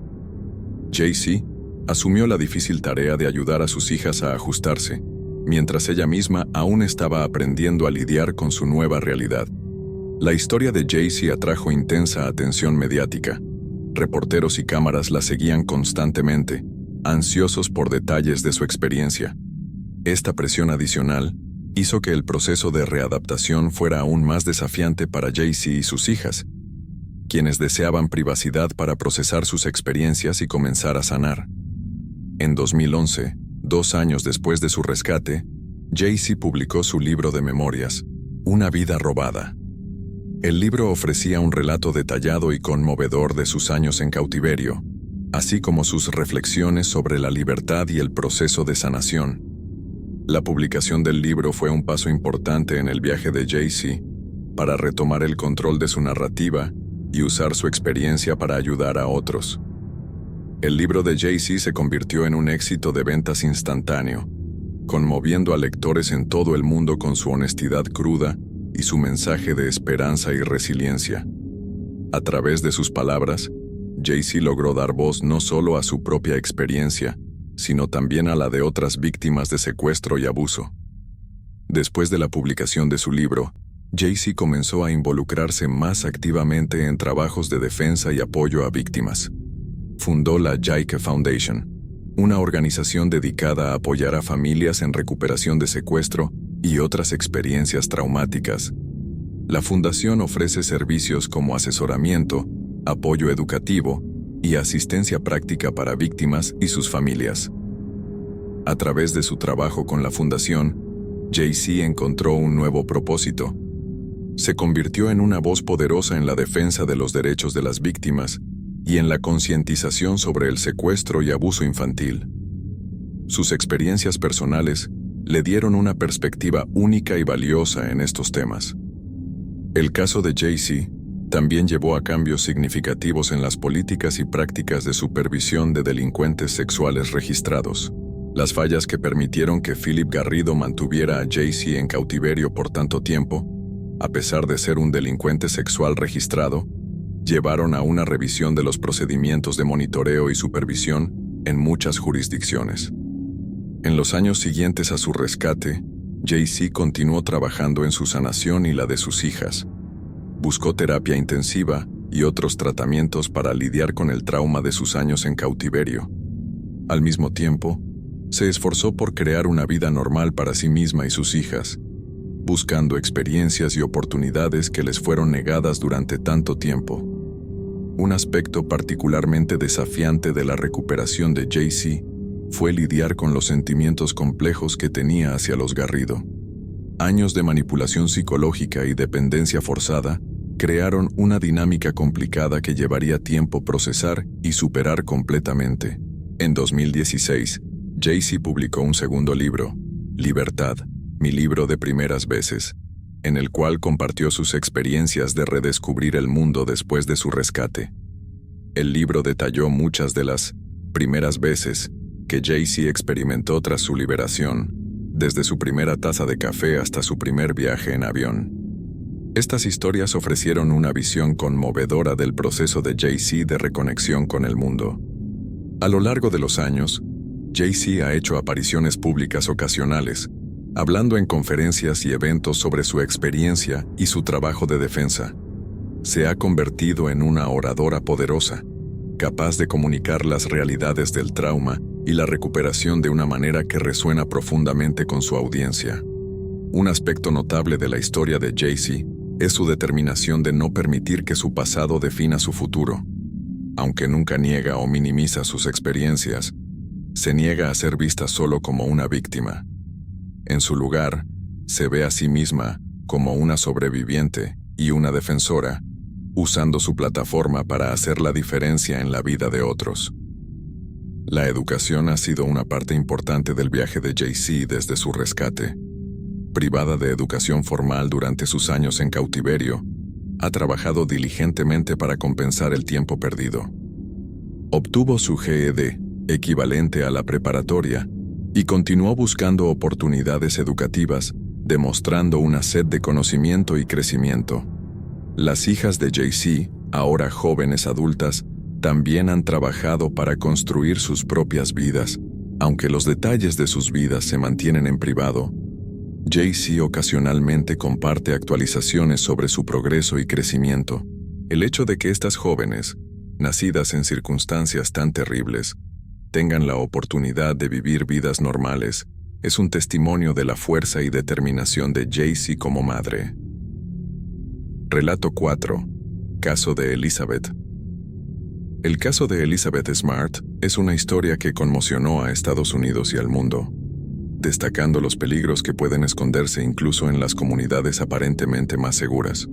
Jaycee asumió la difícil tarea de ayudar a sus hijas a ajustarse, mientras ella misma aún estaba aprendiendo a lidiar con su nueva realidad. La historia de Jaycee atrajo intensa atención mediática. Reporteros y cámaras la seguían constantemente, ansiosos por detalles de su experiencia. Esta presión adicional hizo que el proceso de readaptación fuera aún más desafiante para Jaycee y sus hijas, quienes deseaban privacidad para procesar sus experiencias y comenzar a sanar. En 2011, 2 años después de su rescate, Jaycee publicó su libro de memorias, Una vida robada. El libro ofrecía un relato detallado y conmovedor de sus años en cautiverio, así como sus reflexiones sobre la libertad y el proceso de sanación. La publicación del libro fue un paso importante en el viaje de Jaycee para retomar el control de su narrativa y usar su experiencia para ayudar a otros. El libro de Jaycee se convirtió en un éxito de ventas instantáneo, conmoviendo a lectores en todo el mundo con su honestidad cruda y su mensaje de esperanza y resiliencia. A través de sus palabras, Jaycee logró dar voz no solo a su propia experiencia, sino también a la de otras víctimas de secuestro y abuso. Después de la publicación de su libro, Jaycee comenzó a involucrarse más activamente en trabajos de defensa y apoyo a víctimas. Fundó la Jaike Foundation, una organización dedicada a apoyar a familias en recuperación de secuestro y otras experiencias traumáticas. La fundación ofrece servicios como asesoramiento, apoyo educativo y asistencia práctica para víctimas y sus familias. A través de su trabajo con la fundación, JC encontró un nuevo propósito. Se convirtió en una voz poderosa en la defensa de los derechos de las víctimas y en la concientización sobre el secuestro y abuso infantil. Sus experiencias personales le dieron una perspectiva única y valiosa en estos temas. El caso de JC también llevó a cambios significativos en las políticas y prácticas de supervisión de delincuentes sexuales registrados. Las fallas que permitieron que Philip Garrido mantuviera a JC en cautiverio por tanto tiempo, a pesar de ser un delincuente sexual registrado, llevaron a una revisión de los procedimientos de monitoreo y supervisión en muchas jurisdicciones. En los años siguientes a su rescate, JC continuó trabajando en su sanación y la de sus hijas. Buscó terapia intensiva y otros tratamientos para lidiar con el trauma de sus años en cautiverio. Al mismo tiempo, se esforzó por crear una vida normal para sí misma y sus hijas, buscando experiencias y oportunidades que les fueron negadas durante tanto tiempo. Un aspecto particularmente desafiante de la recuperación de JC fue lidiar con los sentimientos complejos que tenía hacia los Garrido. Años de manipulación psicológica y dependencia forzada crearon una dinámica complicada que llevaría tiempo procesar y superar completamente. En 2016, JC publicó un segundo libro, Libertad, mi libro de primeras veces, en el cual compartió sus experiencias de redescubrir el mundo después de su rescate. El libro detalló muchas de las primeras veces que JC experimentó tras su liberación, desde su primera taza de café hasta su primer viaje en avión. Estas historias ofrecieron una visión conmovedora del proceso de JC de reconexión con el mundo. A lo largo de los años, JC ha hecho apariciones públicas ocasionales, hablando en conferencias y eventos sobre su experiencia y su trabajo de defensa. Se ha convertido en una oradora poderosa, capaz de comunicar las realidades del trauma y la recuperación de una manera que resuena profundamente con su audiencia. Un aspecto notable de la historia de JC es su determinación de no permitir que su pasado defina su futuro. Aunque nunca niega o minimiza sus experiencias, se niega a ser vista solo como una víctima. En su lugar, se ve a sí misma como una sobreviviente y una defensora, usando su plataforma para hacer la diferencia en la vida de otros. La educación ha sido una parte importante del viaje de JC desde su rescate. Privada de educación formal durante sus años en cautiverio, ha trabajado diligentemente para compensar el tiempo perdido. Obtuvo su GED, equivalente a la preparatoria, y continuó buscando oportunidades educativas, demostrando una sed de conocimiento y crecimiento. Las hijas de JC, ahora jóvenes adultas, también han trabajado para construir sus propias vidas, aunque los detalles de sus vidas se mantienen en privado. JC ocasionalmente comparte actualizaciones sobre su progreso y crecimiento. El hecho de que estas jóvenes, nacidas en circunstancias tan terribles, tengan la oportunidad de vivir vidas normales, es un testimonio de la fuerza y determinación de JC como madre. Relato 4. Caso de Elizabeth. El caso de Elizabeth Smart es una historia que conmocionó a Estados Unidos y al mundo, destacando los peligros que pueden esconderse incluso en las comunidades aparentemente más seguras.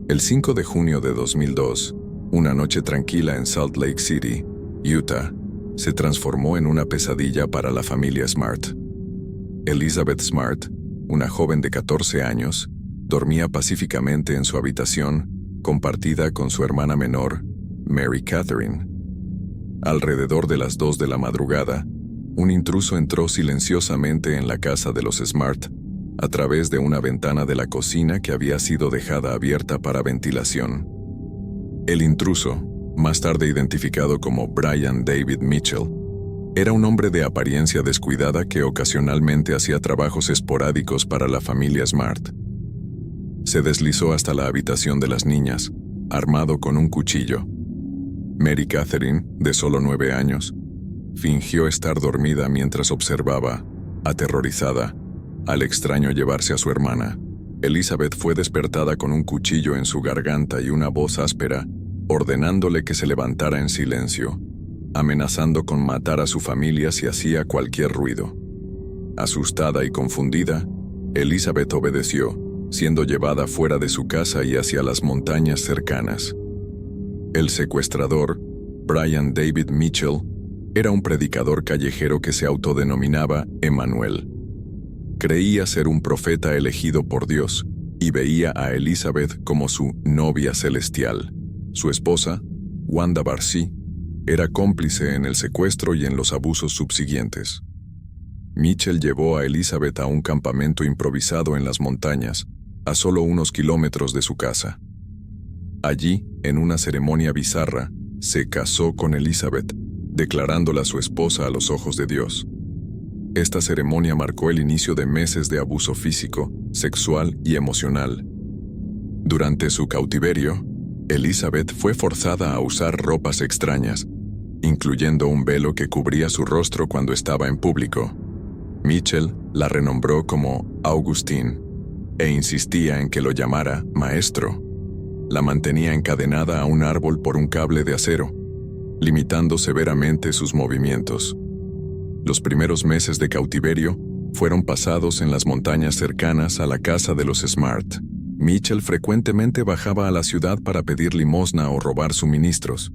El 5 de junio de 2002, una noche tranquila en Salt Lake City, Utah, se transformó en una pesadilla para la familia Smart. Elizabeth Smart, una joven de 14 años, dormía pacíficamente en su habitación, compartida con su hermana menor, Mary Catherine. Alrededor de las 2 de la madrugada, un intruso entró silenciosamente en la casa de los Smart, a través de una ventana de la cocina que había sido dejada abierta para ventilación. El intruso, más tarde identificado como Brian David Mitchell, era un hombre de apariencia descuidada que ocasionalmente hacía trabajos esporádicos para la familia Smart. Se deslizó hasta la habitación de las niñas, armado con un cuchillo. Mary Catherine, de solo 9 años, fingió estar dormida mientras observaba, aterrorizada, al extraño llevarse a su hermana. Elizabeth fue despertada con un cuchillo en su garganta y una voz áspera, ordenándole que se levantara en silencio, amenazando con matar a su familia si hacía cualquier ruido. Asustada y confundida, Elizabeth obedeció, siendo llevada fuera de su casa y hacia las montañas cercanas. El secuestrador, Brian David Mitchell, era un predicador callejero que se autodenominaba Emmanuel. Creía ser un profeta elegido por Dios y veía a Elizabeth como su novia celestial. Su esposa, Wanda Barcy, era cómplice en el secuestro y en los abusos subsiguientes. Mitchell llevó a Elizabeth a un campamento improvisado en las montañas, a solo unos kilómetros de su casa. Allí, en una ceremonia bizarra, se casó con Elizabeth, declarándola su esposa a los ojos de Dios. Esta ceremonia marcó el inicio de meses de abuso físico, sexual y emocional. Durante su cautiverio, Elizabeth fue forzada a usar ropas extrañas, incluyendo un velo que cubría su rostro cuando estaba en público. Mitchell la renombró como Augustine e insistía en que lo llamara maestro. La mantenía encadenada a un árbol por un cable de acero, limitando severamente sus movimientos. Los primeros meses de cautiverio fueron pasados en las montañas cercanas a la casa de los Smart. Mitchell frecuentemente bajaba a la ciudad para pedir limosna o robar suministros.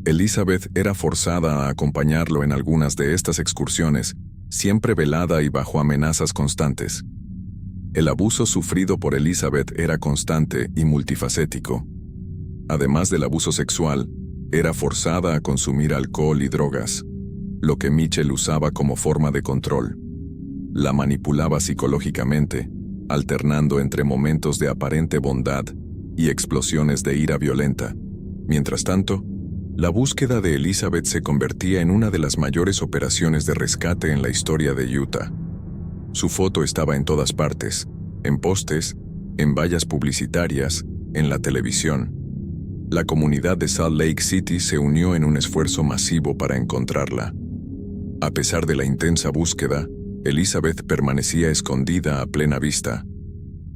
Elizabeth era forzada a acompañarlo en algunas de estas excursiones, siempre velada y bajo amenazas constantes. El abuso sufrido por Elizabeth era constante y multifacético. Además del abuso sexual, era forzada a consumir alcohol y drogas, lo que Mitchell usaba como forma de control. La manipulaba psicológicamente, alternando entre momentos de aparente bondad y explosiones de ira violenta. Mientras tanto, la búsqueda de Elizabeth se convertía en una de las mayores operaciones de rescate en la historia de Utah. Su foto estaba en todas partes, en postes, en vallas publicitarias, en la televisión. La comunidad de Salt Lake City se unió en un esfuerzo masivo para encontrarla. A pesar de la intensa búsqueda, Elizabeth permanecía escondida a plena vista.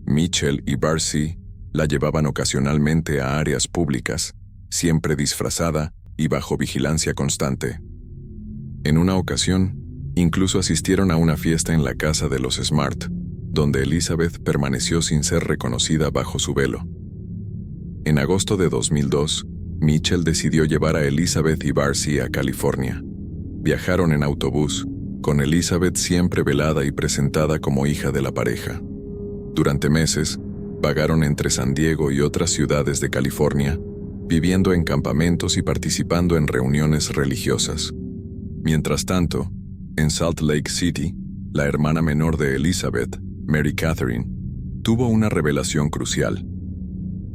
Mitchell y Barcy la llevaban ocasionalmente a áreas públicas, siempre disfrazada y bajo vigilancia constante. En una ocasión, incluso asistieron a una fiesta en la casa de los Smart, donde Elizabeth permaneció sin ser reconocida bajo su velo. En agosto de 2002, Mitchell decidió llevar a Elizabeth y Barcy a California. Viajaron en autobús, con Elizabeth siempre velada y presentada como hija de la pareja. Durante meses, vagaron entre San Diego y otras ciudades de California, viviendo en campamentos y participando en reuniones religiosas. Mientras tanto, en Salt Lake City, la hermana menor de Elizabeth, Mary Catherine, tuvo una revelación crucial.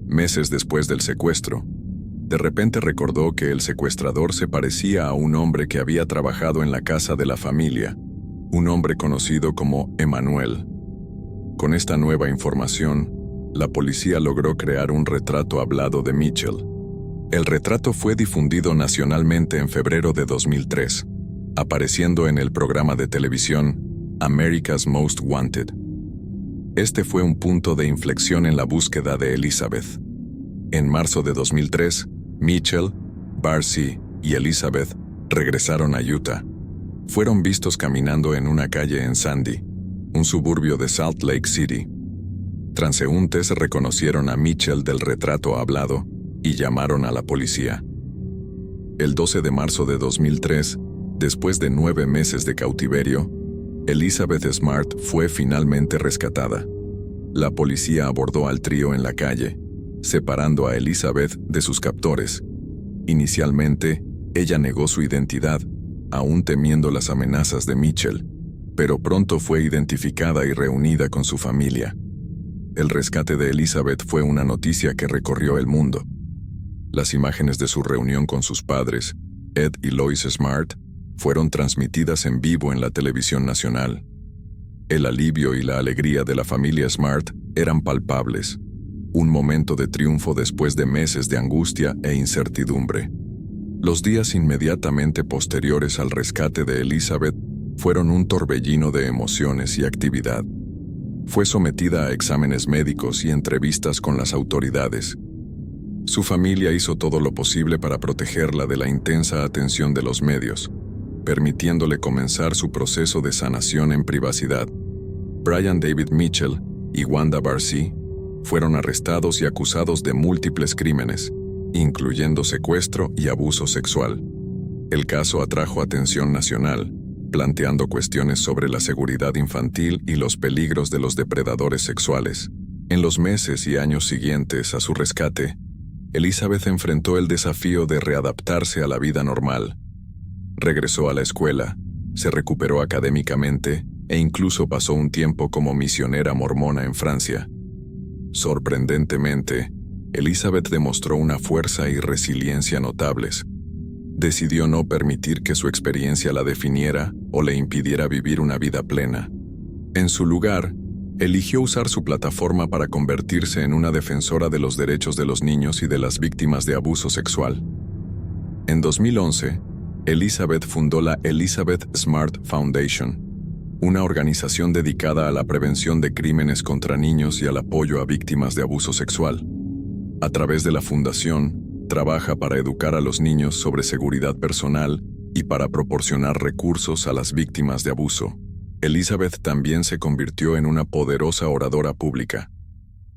Meses después del secuestro, de repente recordó que el secuestrador se parecía a un hombre que había trabajado en la casa de la familia, un hombre conocido como Emmanuel. Con esta nueva información, la policía logró crear un retrato hablado de Mitchell. El retrato fue difundido nacionalmente en febrero de 2003, apareciendo en el programa de televisión America's Most Wanted. Este fue un punto de inflexión en la búsqueda de Elizabeth. En marzo de 2003, Mitchell, Barcy y Elizabeth regresaron a Utah. Fueron vistos caminando en una calle en Sandy, un suburbio de Salt Lake City. Transeúntes reconocieron a Mitchell del retrato hablado y llamaron a la policía. El 12 de marzo de 2003, después de 9 meses de cautiverio, Elizabeth Smart fue finalmente rescatada. La policía abordó al trío en la calle, separando a Elizabeth de sus captores. Inicialmente, ella negó su identidad, aún temiendo las amenazas de Mitchell, pero pronto fue identificada y reunida con su familia. El rescate de Elizabeth fue una noticia que recorrió el mundo. Las imágenes de su reunión con sus padres, Ed y Lois Smart, fueron transmitidas en vivo en la televisión nacional. El alivio y la alegría de la familia Smart eran palpables, un momento de triunfo después de meses de angustia e incertidumbre. Los días inmediatamente posteriores al rescate de Elizabeth fueron un torbellino de emociones y actividad. Fue sometida a exámenes médicos y entrevistas con las autoridades. Su familia hizo todo lo posible para protegerla de la intensa atención de los medios, permitiéndole comenzar su proceso de sanación en privacidad. Brian David Mitchell y Wanda Barcy fueron arrestados y acusados de múltiples crímenes, incluyendo secuestro y abuso sexual. El caso atrajo atención nacional, planteando cuestiones sobre la seguridad infantil y los peligros de los depredadores sexuales. En los meses y años siguientes a su rescate, Elizabeth enfrentó el desafío de readaptarse a la vida normal. Regresó a la escuela, se recuperó académicamente e incluso pasó un tiempo como misionera mormona en Francia. Sorprendentemente, Elizabeth demostró una fuerza y resiliencia notables. Decidió no permitir que su experiencia la definiera o le impidiera vivir una vida plena. En su lugar, eligió usar su plataforma para convertirse en una defensora de los derechos de los niños y de las víctimas de abuso sexual. En 2011, Elizabeth fundó la Elizabeth Smart Foundation, una organización dedicada a la prevención de crímenes contra niños y al apoyo a víctimas de abuso sexual. A través de la fundación, trabaja para educar a los niños sobre seguridad personal y para proporcionar recursos a las víctimas de abuso. Elizabeth también se convirtió en una poderosa oradora pública.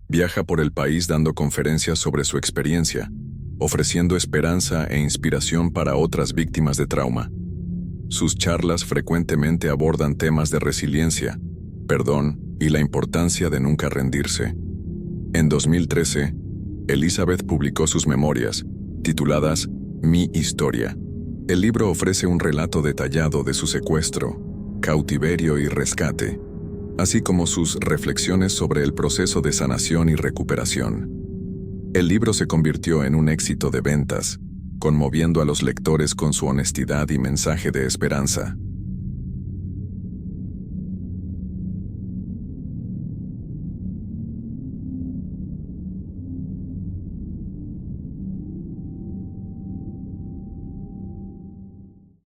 Viaja por el país dando conferencias sobre su experiencia, ofreciendo esperanza e inspiración para otras víctimas de trauma. Sus charlas frecuentemente abordan temas de resiliencia, perdón y la importancia de nunca rendirse. En 2013, Elizabeth publicó sus memorias, tituladas Mi Historia. El libro ofrece un relato detallado de su secuestro, cautiverio y rescate, así como sus reflexiones sobre el proceso de sanación y recuperación. El libro se convirtió en un éxito de ventas, conmoviendo a los lectores con su honestidad y mensaje de esperanza.